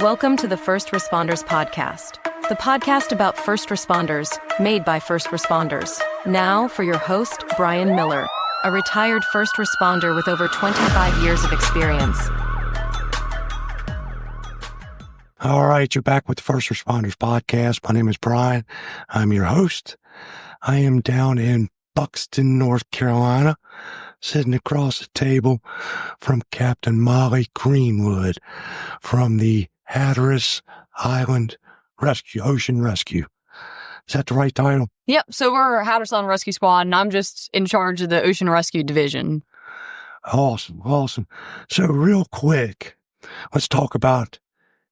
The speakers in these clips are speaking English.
Welcome to the First Responders Podcast, the podcast about first responders, made by first responders. Now for your host, Brian Miller, a retired first responder with over 25 years of experience. All right, you're back with the First Responders Podcast. My name is Brian. I'm your host. I am down in Buxton, North Carolina, sitting across the table from Captain Molly Greenwood from the Hatteras Island Ocean Rescue. Is that the right title? Yep. So we're Hatteras Island Rescue Squad, and I'm just in charge of the Ocean Rescue Division. Awesome. So real quick, let's talk about,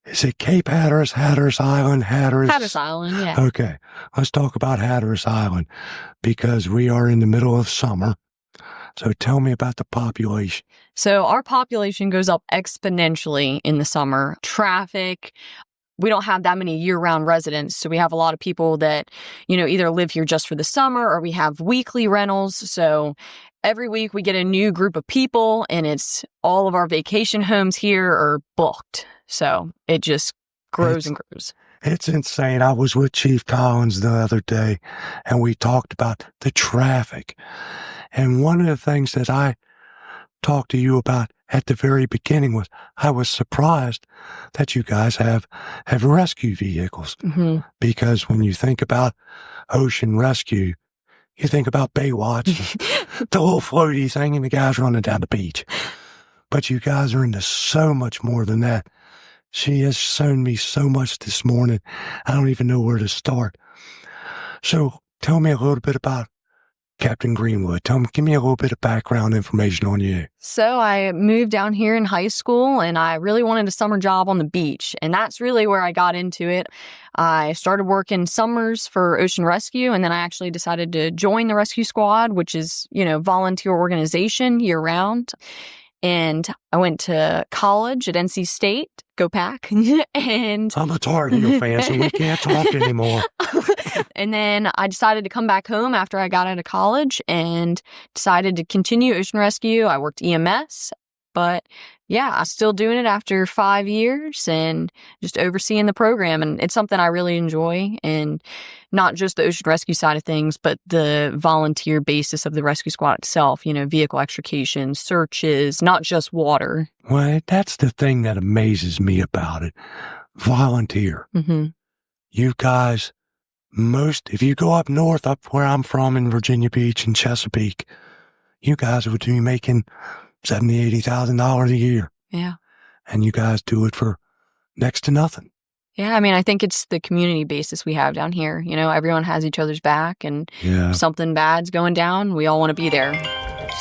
is it Cape Hatteras, Hatteras Island, Hatteras Island, yeah. Okay. Let's talk about Hatteras Island because we are in the middle of summer. So tell me about the population. So our population goes up exponentially in the summer. Traffic, we don't have that many year-round residents. So we have a lot of people that, either live here just for the summer or we have weekly rentals. So every week we get a new group of people and it's all of our vacation homes here are booked. So it just grows and grows. It's insane. I was with Chief Collins the other day and we talked about the traffic. And one of the things that I talked to you about at the very beginning was I was surprised that you guys have rescue vehicles. Mm-hmm. Because when you think about ocean rescue, you think about Baywatch, the little floaties hanging the guys running down the beach. But you guys are into so much more than that. She has shown me so much this morning. I don't even know where to start. So tell me a little bit about Captain Greenwood. Give me a little bit of background information on you. So I moved down here in high school and I really wanted a summer job on the beach. And that's really where I got into it. I started working summers for Ocean Rescue and then I actually decided to join the rescue squad, which is, volunteer organization year round. And I went to college at NC State, go Pack. And I'm a Tar Heel fan, so we can't talk anymore. And then I decided to come back home after I got out of college and decided to continue Ocean Rescue. I worked EMS, but yeah, I'm still doing it after 5 years and just overseeing the program. And it's something I really enjoy, and not just the ocean rescue side of things, but the volunteer basis of the rescue squad itself, vehicle extrication, searches, not just water. Well, that's the thing that amazes me about it. Volunteer. Mm-hmm. You guys, if you go up north, up where I'm from in Virginia Beach and Chesapeake, you guys would be making $70,000, $80,000 a year. Yeah. And you guys do it for next to nothing. Yeah, I think it's the community basis we have down here. Everyone has each other's back, and if something bad's going down, we all want to be there.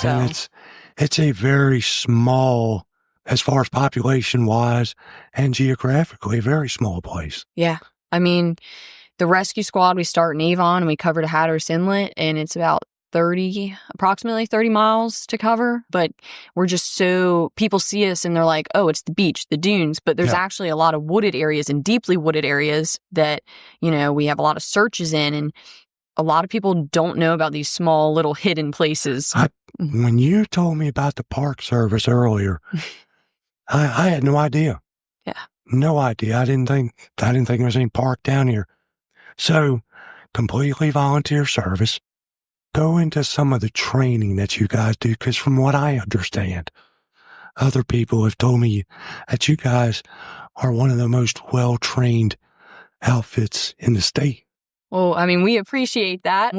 So and it's a very small, as far as population-wise and geographically, a very small place. Yeah. The rescue squad, we start in Avon and we cover to Hatteras Inlet, and it's about approximately 30 miles to cover. But we're just people see us and they're like, oh, it's the beach, the dunes. But there's actually a lot of wooded areas and deeply wooded areas that, we have a lot of searches in. And a lot of people don't know about these small little hidden places. When you told me about the Park Service earlier, I had no idea. Yeah. No idea. I didn't think there was any park down here. So completely volunteer service. Go into some of the training that you guys do, because from what I understand, other people have told me that you guys are one of the most well-trained outfits in the state. Well, we appreciate that.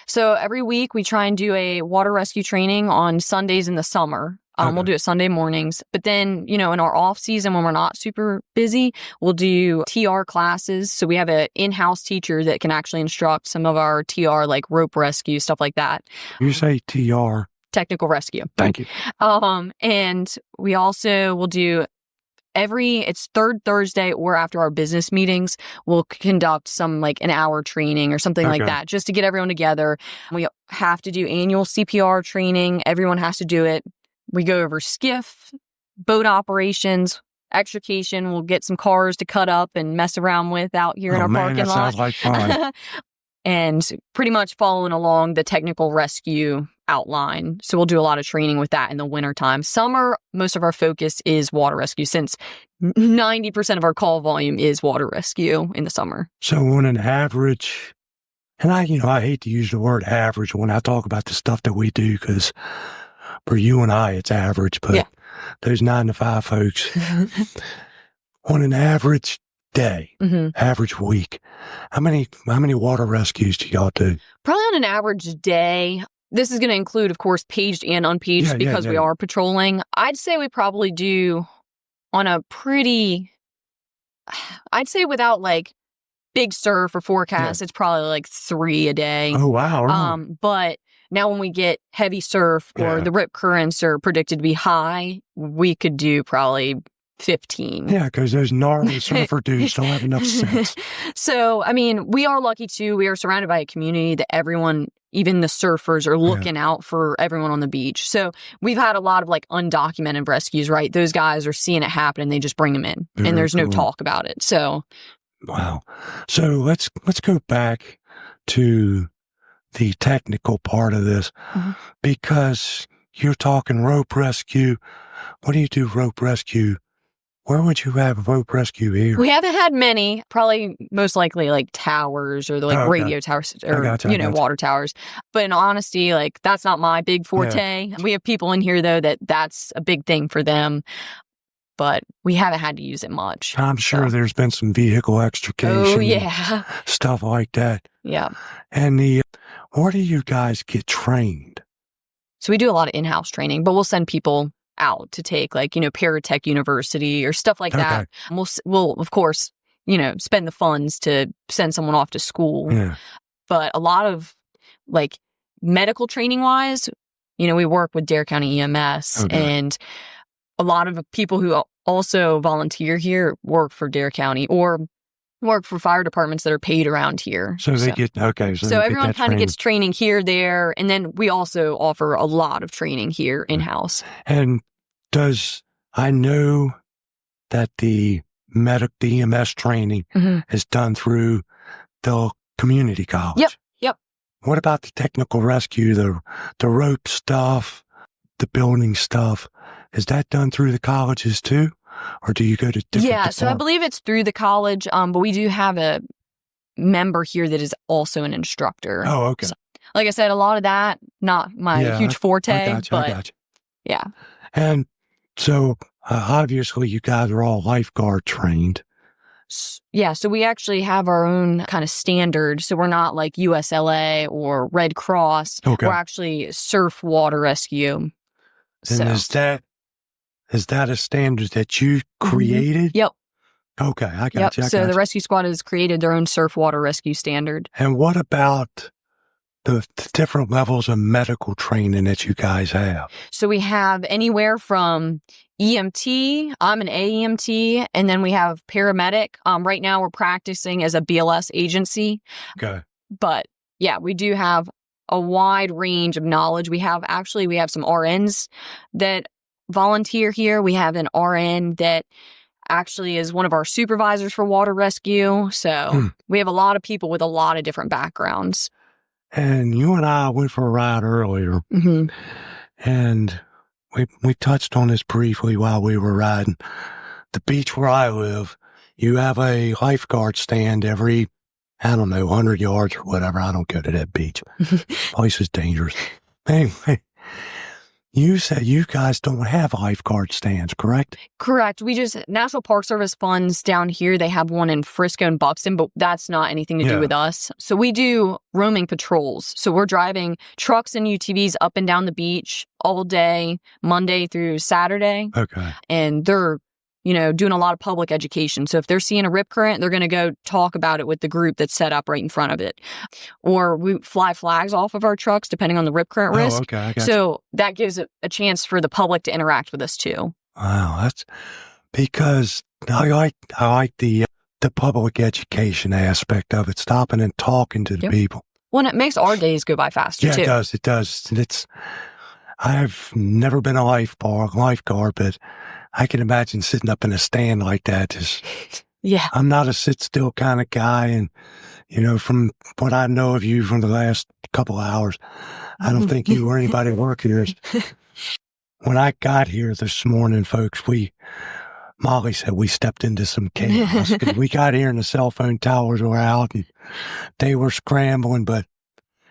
So every week we try and do a water rescue training on Sundays in the summer. Okay. We'll do it Sunday mornings. But then, in our off season when we're not super busy, we'll do TR classes. So we have an in-house teacher that can actually instruct some of our TR, like rope rescue, stuff like that. You say TR. Technical rescue. Thank you. And we also will do it's third Thursday or after our business meetings, we'll conduct some an hour training or something like that, just to get everyone together. We have to do annual CPR training. Everyone has to do it. We go over skiff, boat operations, extrication. We'll get some cars to cut up and mess around with out here in our parking lot. Sounds like fun. And pretty much following along the technical rescue outline. So we'll do a lot of training with that in the wintertime. Summer, most of our focus is water rescue since 90% of our call volume is water rescue in the summer. So on an average, and I hate to use the word average when I talk about the stuff that we do, because for you and I, it's average, but those 9 to 5 folks, on an average day, average week, how many water rescues do y'all do? Probably on an average day. This is going to include, of course, paged and unpaged because we are patrolling. I'd say we probably do on a I'd say without like big surf or forecast, it's probably like 3 a day. Oh, wow. But now when we get heavy surf or the rip currents are predicted to be high, we could do probably 15. Yeah, because those gnarly surfer dudes don't have enough sense. So, I mean, we are lucky too. We are surrounded by a community that everyone, even the surfers, are looking out for everyone on the beach. So we've had a lot of like undocumented rescues, right? Those guys are seeing it happen and they just bring them in and there's no talk about it. So. Wow. So let's go back to the technical part of this because you're talking rope rescue. What do you do rope rescue? Where would you have rope rescue here? We haven't had many, probably most likely like towers or the like radio towers or, water towers. But in honesty, like that's not my big forte. Yeah. We have people in here though that's a big thing for them. But we haven't had to use it much. I'm sure there's been some vehicle extrication. Stuff like that. Yeah. And where do you guys get trained? So we do a lot of in-house training, but we'll send people out to take like, Paratech University or stuff like that. We'll of course, spend the funds to send someone off to school. Yeah. But a lot of like medical training wise, we work with Dare County EMS and a lot of people who also volunteer here work for Dare County or work for fire departments that are paid around here. So they get, So everyone kind of gets training here, there, and then we also offer a lot of training here in-house. And I know that the EMS training is done through the community college. Yep. What about the technical rescue, the rope stuff, the building stuff? Is that done through the colleges too? Or do you go to different departments? So I believe it's through the college, but we do have a member here that is also an instructor. Oh, okay. So, like I said, a lot of that, not my huge forte. I got you. Yeah. And so obviously you guys are all lifeguard trained. Yeah, so we actually have our own kind of standard. So we're not like USLA or Red Cross. Okay. We're actually surf water rescue. And is that a standard that you created? Yep. Okay, I got you. So the rescue squad has created their own surf water rescue standard. And what about the different levels of medical training that you guys have? So we have anywhere from EMT, I'm an AEMT, and then we have paramedic. Right now we're practicing as a BLS agency. Okay. But yeah, we do have a wide range of knowledge. We have some RNs that volunteer here. We have an RN that actually is one of our supervisors for water rescue. So we have a lot of people with a lot of different backgrounds. And you and I went for a ride earlier, and we touched on this briefly while we were riding. The beach where I live, you have a lifeguard stand every 100 yards or whatever. I don't go to that beach. Place is dangerous. Anyway, you said you guys don't have lifeguard stands, correct? Correct. National Park Service funds down here, they have one in Frisco and Buxton, but that's not anything to do with us. So we do roaming patrols. So we're driving trucks and UTVs up and down the beach all day, Monday through Saturday. Okay. And they're doing a lot of public education. So if they're seeing a rip current, they're going to go talk about it with the group that's set up right in front of it. Or we fly flags off of our trucks depending on the rip current risk. Okay, I got so that gives a chance for the public to interact with us too. Wow, that's because I like the public education aspect of it, stopping and talking to the people. Well, and it makes our days go by faster too. Yeah, it does. I've never been a lifeguard, but I can imagine sitting up in a stand like that. I'm not a sit still kind of guy, and From what I know of you from the last couple of hours, I don't think you or anybody work here. When I got here this morning, folks, Molly said we stepped into some chaos. We got here and the cell phone towers were out and they were scrambling, but,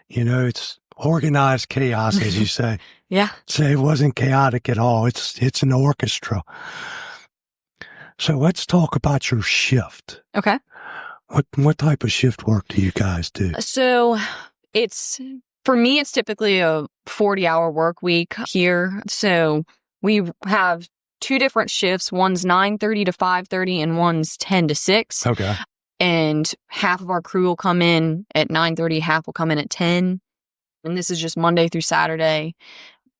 it's organized chaos, as you say. Yeah. So it wasn't chaotic at all. It's an orchestra. So let's talk about your shift. Okay. What type of shift work do you guys do? So for me, it's typically a 40-hour work week here. So we have 2 different shifts. One's 9:30 to 5:30 and one's 10 to 6. Okay. And half of our crew will come in at 9:30, half will come in at 10. And this is just Monday through Saturday.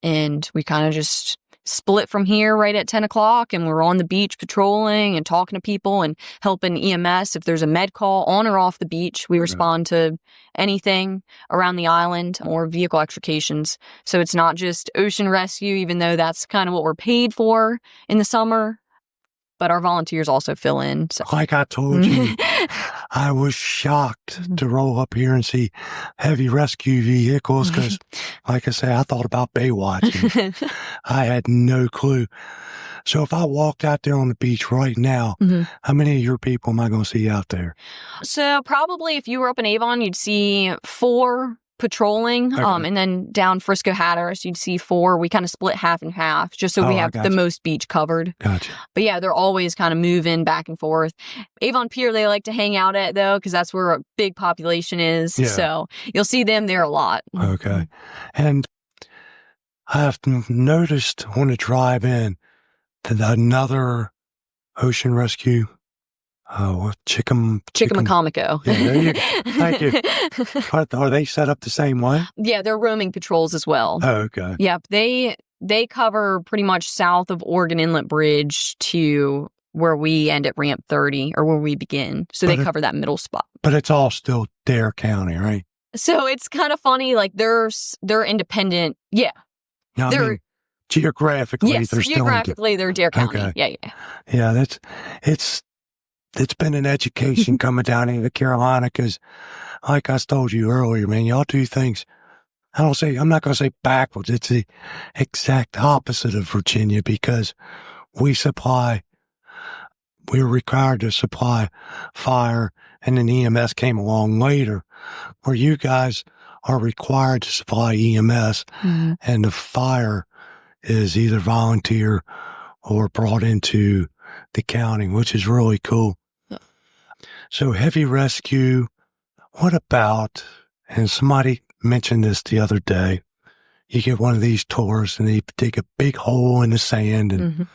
And we kind of just split from here right at 10 o'clock. And we're on the beach patrolling and talking to people and helping EMS. If there's a med call on or off the beach, we respond to anything around the island or vehicle extrications. So it's not just ocean rescue, even though that's kind of what we're paid for in the summer. But our volunteers also fill in. So. Like I told you, I was shocked to roll up here and see heavy rescue vehicles because, like I say, I thought about Baywatch. I had no clue. So if I walked out there on the beach right now, how many of your people am I going to see out there? So probably if you were up in Avon, you'd see 4 patrolling. Okay. And then down Frisco Hatteras, you'd see 4. We kind of split half and half just so we have the most beach covered. Gotcha. But yeah, they're always kind of moving back and forth. Avon Pier, they like to hang out at though, because that's where a big population is. Yeah. So you'll see them there a lot. Okay. And I've noticed on the drive in that another ocean rescue, Chickamacamico. Yeah, there you go. Thank you. Are they set up the same way? Yeah, they're roaming patrols as well. Oh, okay. Yep, they cover pretty much south of Oregon Inlet Bridge to where we end at Ramp 30 or where we begin. So they cover that middle spot. But it's all still Dare County, right? So it's kind of funny, like they're independent. Yeah. I mean, geographically, yes, they're still geographically they're Dare County. Okay. Yeah. Yeah, it's been an education coming down into the Carolina because, like I told you earlier, man, y'all do things. I'm not going to say backwards. It's the exact opposite of Virginia because we're required to supply fire, and then EMS came along later, where you guys are required to supply EMS, and the fire is either volunteer or brought into the county, which is really cool. Yeah. So heavy rescue, what about, and somebody mentioned this the other day, you get one of these tours and they dig a big hole in the sand, and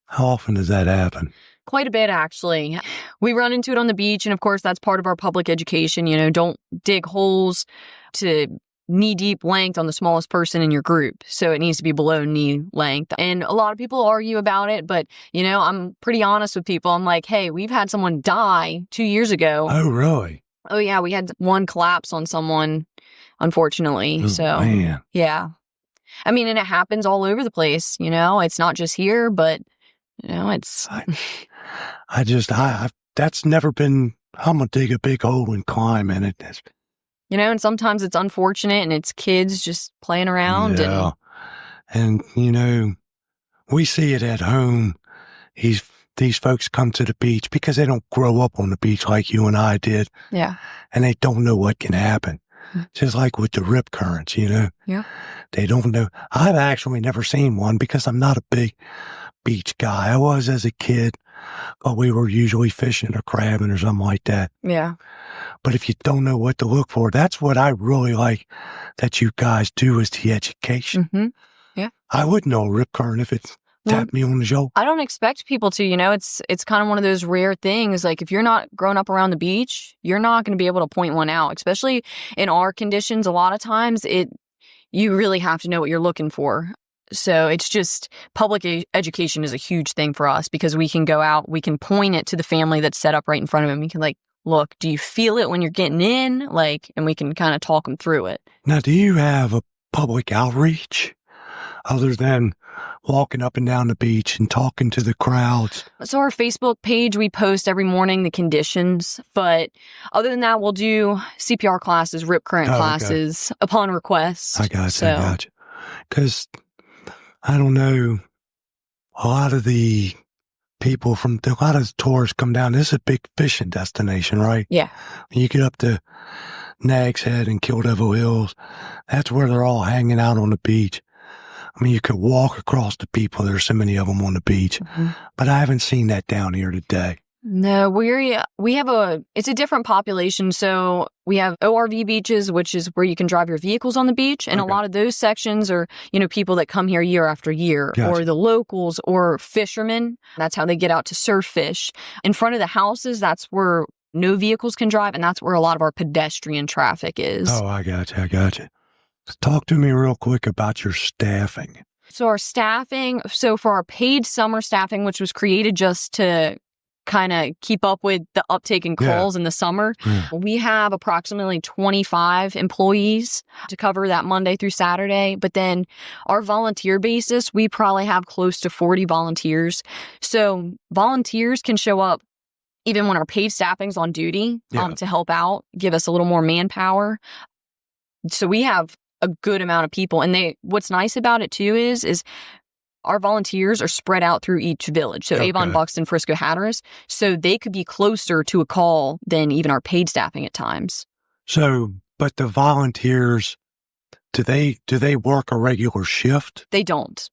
how often does that happen? Quite a bit, actually. We run into it on the beach, and of course, that's part of our public education. Don't dig holes to knee-deep length on the smallest person in your group. So it needs to be below knee length. And a lot of people argue about it, but, I'm pretty honest with people. I'm like, hey, we've had someone die 2 years ago. Oh, really? Oh, yeah. We had one collapse on someone, unfortunately. Oh, so, man. Yeah. I mean, and it happens all over the place, It's not just here, but, it's... that's never been, I'm going to dig a big hole and climb in it. And sometimes it's unfortunate and it's kids just playing around. Yeah. And we see it at home. These folks come to the beach because they don't grow up on the beach like you and I did. Yeah. And they don't know what can happen. Just like with the rip currents, Yeah. They don't know. I've actually never seen one because I'm not a big beach guy. I was as a kid, but we were usually fishing or crabbing or something like that. Yeah. But if you don't know what to look for, that's what I really like that you guys do is the education. Yeah. I wouldn't know a rip current if it tapped me on the shoulder. I don't expect people to, it's kind of one of those rare things. Like if you're not growing up around the beach, you're not going to be able to point one out, especially in our conditions. A lot of times you really have to know what you're looking for. So it's just public education is a huge thing for us because we can go out, we can point it to the family that's set up right in front of them. We can look, do you feel it when you're getting in? And we can kind of talk them through it. Now, do you have a public outreach? other than walking up and down the beach and talking to the crowds? So our Facebook page, we post every morning the conditions. But other than that, we'll do CPR classes, rip current classes upon request. I got you. Because, I don't know, a lot of the tourists come down. This is a big fishing destination, right? Yeah. When you get up to Nag's Head and Kill Devil Hills, that's where they're all hanging out on the beach. I mean, you could walk across the people. There's so many of them on the beach. Mm-hmm. But I haven't seen that down here today. No, it's a different population. So we have ORV beaches, which is where you can drive your vehicles on the beach. And a lot of those sections are, people that come here year after year, or the locals or fishermen. That's how they get out to surf fish. In front of the houses, that's where no vehicles can drive. And that's where a lot of our pedestrian traffic is. Oh, I got you. Talk to me real quick about your staffing. So our staffing, for our paid summer staffing, which was created just to kind of keep up with the uptake in calls in the summer, we have approximately 25 employees to cover that Monday through Saturday. But then our volunteer basis, we probably have close to 40 volunteers. So volunteers can show up even when our paid staffing's on duty to help out, give us a little more manpower. So we have a good amount of people. And what's nice about it too is our volunteers are spread out through each village. So Avon, Buxton, Frisco, Hatteras. So they could be closer to a call than even our paid staffing at times. So, but the volunteers, do they work a regular shift? They don't.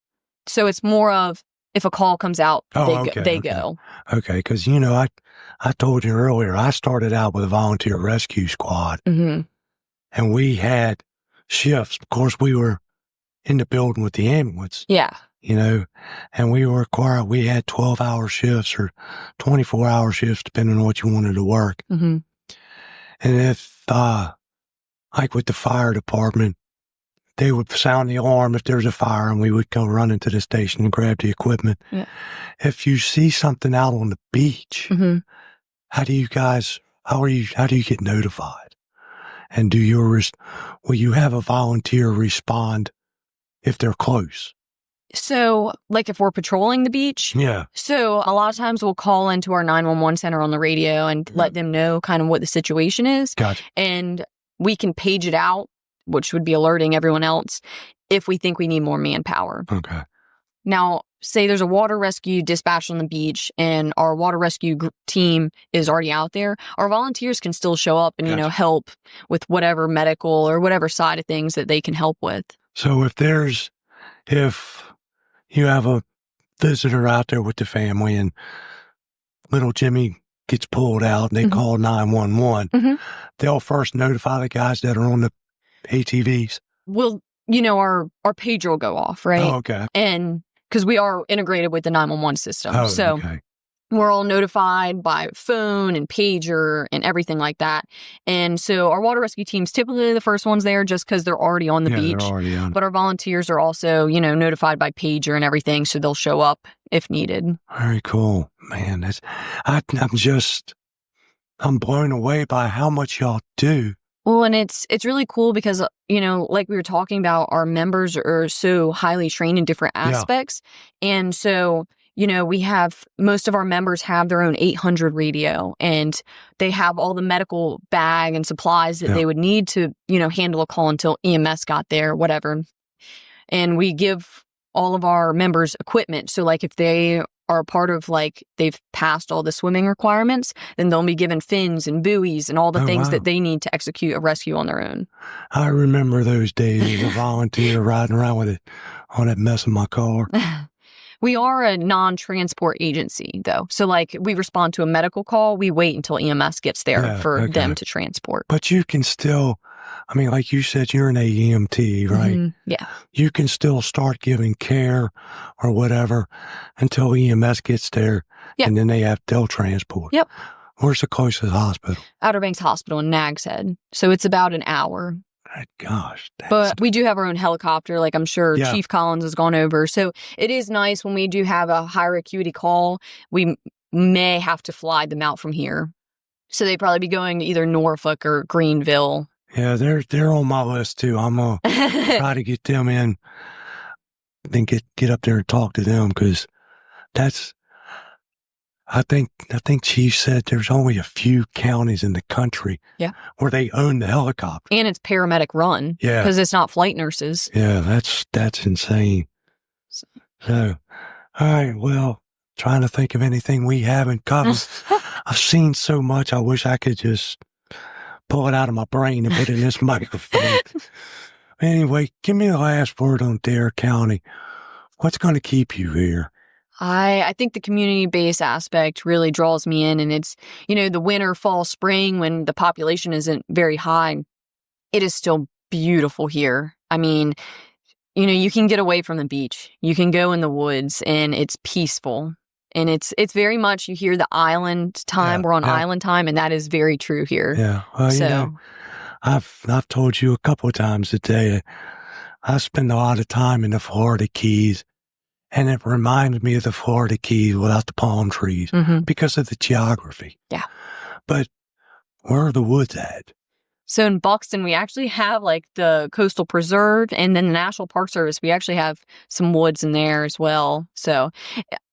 So it's more of, if a call comes out, they go. Okay, because, I told you earlier, I started out with a volunteer rescue squad. Mm-hmm. And we had shifts. Of course, we were in the building with the ambulance. Yeah. And we had 12-hour shifts or 24-hour shifts, depending on what you wanted to work. Mm-hmm. And if, like with the fire department, they would sound the alarm if there's a fire, and we would go run into the station and grab the equipment. Yeah. If you see something out on the beach, how do you get notified? And will you have a volunteer respond if they're close? So, like if we're patrolling the beach? Yeah. So, a lot of times we'll call into our 911 center on the radio and let them know kind of what the situation is. Gotcha. And we can page it out, which would be alerting everyone else if we think we need more manpower. Okay. Now, say there's a water rescue dispatch on the beach and our water rescue team is already out there, our volunteers can still show up and, help with whatever medical or whatever side of things that they can help with. So if you have a visitor out there with the family and little Jimmy gets pulled out and they call 911, they'll first notify the guys that are on the ATVs. Well, our pager will go off, right? Oh, okay. And because we are integrated with the 911 system. Oh, so we're all notified by phone and pager and everything like that. And so our water rescue team's typically the first ones there just because they're already on the beach. They're already on. But our volunteers are also, notified by pager and everything. So they'll show up if needed. Very cool. Man, I'm blown away by how much y'all do. Well, and it's really cool because, like we were talking about, our members are so highly trained in different aspects. Yeah. And so, we have, most of our members have their own 800 radio, and they have all the medical bag and supplies that they would need to, handle a call until EMS got there, whatever. And we give all of our members equipment. So like if they are a part of, they've passed all the swimming requirements, then they'll be given fins and buoys and all the things that they need to execute a rescue on their own. I remember those days as a volunteer riding around with it on that mess in my car. We are a non-transport agency, though. So, we respond to a medical call. We wait until EMS gets there for them to transport. But you can still, like you said, you're an AEMT, right? Mm-hmm. Yeah. You can still start giving care or whatever until EMS gets there, and then they'll transport. Yep. Where's the closest hospital? Outer Banks Hospital in Nag's Head. So it's about an hour. Gosh. But we do have our own helicopter, I'm sure Chief Collins has gone over. So it is nice when we do have a higher acuity call, we may have to fly them out from here. So they'd probably be going to either Norfolk or Greenville. Yeah, they're on my list too. I'm going to try to get them in then get up there and talk to them, because that's, I think Chief said there's only a few counties in the country where they own the helicopter. And it's paramedic run. Yeah. Because it's not flight nurses. Yeah, that's insane. So, all right, well, trying to think of anything we haven't covered. I've seen so much, I wish I could just pull it out of my brain and put it in this microphone. Anyway, give me the last word on Dare County. What's going to keep you here? I think the community-based aspect really draws me in, and it's, the winter, fall, spring, when the population isn't very high, it is still beautiful here. I mean, you can get away from the beach. You can go in the woods, and it's peaceful. And it's very much, you hear the island time. We're on island time, and that is very true here. Yeah. Well, I've told you a couple of times today, I spend a lot of time in the Florida Keys, and it reminds me of the Florida Keys without the palm trees because of the geography. Yeah. But where are the woods at? So in Buxton, we actually have the coastal preserve, and then the National Park Service. We actually have some woods in there as well. So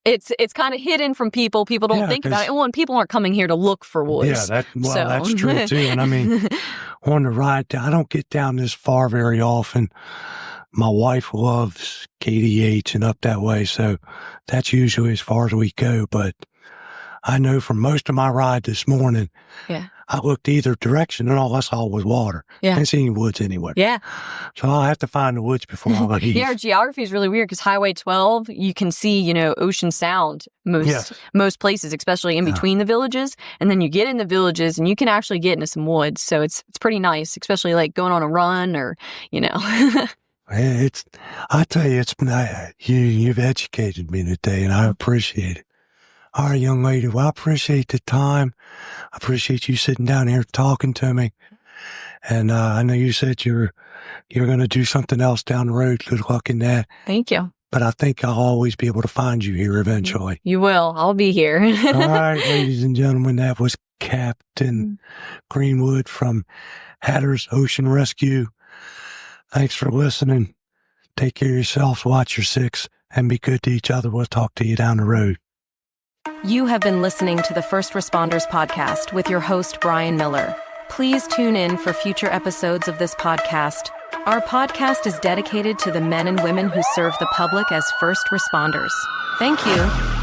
it's kind of hidden from people. People don't think about it. Well, and people aren't coming here to look for woods. Yeah, that's true too. And I mean, on the ride, I don't get down this far very often. My wife loves KDH and up that way, so that's usually as far as we go. But I know from most of my ride this morning, I looked either direction and all I saw was water. I didn't see any woods anywhere. Yeah. So I'll have to find the woods before I leave. Yeah, our geography is really weird because Highway 12, you can see, Ocean Sound most places, especially in between the villages. And then you get in the villages and you can actually get into some woods. So it's pretty nice, especially going on a run or. I tell you, you've educated me today, and I appreciate it. All right, young lady, well, I appreciate the time. I appreciate you sitting down here talking to me. And I know you said you're going to do something else down the road. Good luck in that. Thank you. But I think I'll always be able to find you here eventually. You will. I'll be here. All right, ladies and gentlemen, that was Captain Greenwood from Hatteras Ocean Rescue. Thanks for listening. Take care of yourselves, watch your six, and be good to each other. We'll talk to you down the road. You have been listening to the First Responders Podcast with your host, Brian Miller. Please tune in for future episodes of this podcast. Our podcast is dedicated to the men and women who serve the public as first responders. Thank you.